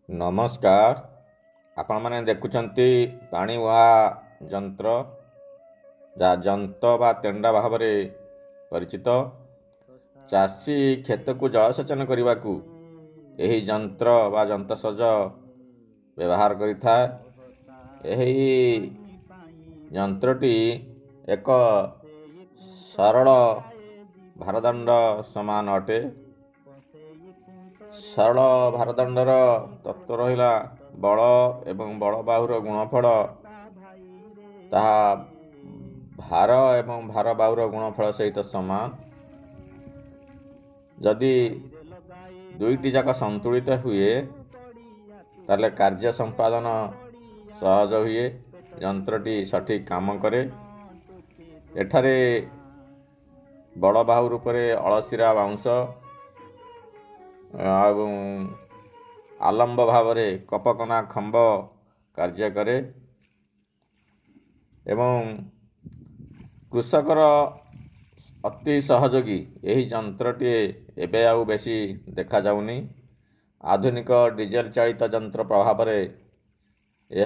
ନମସ୍କାର। ଆପଣମାନେ ଦେଖୁଛନ୍ତି ପାଣି ବୁହା ଯନ୍ତ୍ର, ଯାହା ଯନ୍ତ୍ର ବା ତେଣ୍ଡା ଭାବରେ ପରିଚିତ। ଚାଷୀ କ୍ଷେତକୁ ଜଳସେଚନ କରିବାକୁ ଏହି ଯନ୍ତ୍ର ବା ଯନ୍ତ୍ରସଜ ବ୍ୟବହାର କରିଥାଏ। ଏହି ଯନ୍ତ୍ରଟି ଏକ ସରଳ ଭାରଦଣ୍ଡ ସମାନ ଅଟେ। ସରଳ ଭାରଦଣ୍ଡର ତତ୍ତ୍ୱ ରହିଲା ବଳ ଏବଂ ବଳବାହୁର ଗୁଣଫଳ ତାହା ଭାର ଏବଂ ଭାରବାହୁର ଗୁଣଫଳ ସହିତ ସମାନ। ଯଦି ଦୁଇଟି ଯାକ ସନ୍ତୁଳିତ ହୁଏ ତାହେଲେ କାର୍ଯ୍ୟ ସମ୍ପାଦନ ସହଜ ହୁଏ, ଯନ୍ତ୍ରଟି ସଠିକ୍ କାମ କରେ। ଏଠାରେ ବଳବାହୁ ରୂପରେ ଅଳସିରା ବାଉଁଶ ଏବଂ ଆଲମ୍ବ ଭାବରେ କପକନା ଖମ୍ବ କାର୍ଯ୍ୟ କରେ ଏବଂ କୃଷକର ଅତି ସହଯୋଗୀ ଏହି ଯନ୍ତ୍ରଟିଏ ଏବେ ଆଉ ବେଶୀ ଦେଖାଯାଉନି। ଆଧୁନିକ ଡିଜେଲ ଚାଳିତ ଯନ୍ତ୍ର ପ୍ରଭାବରେ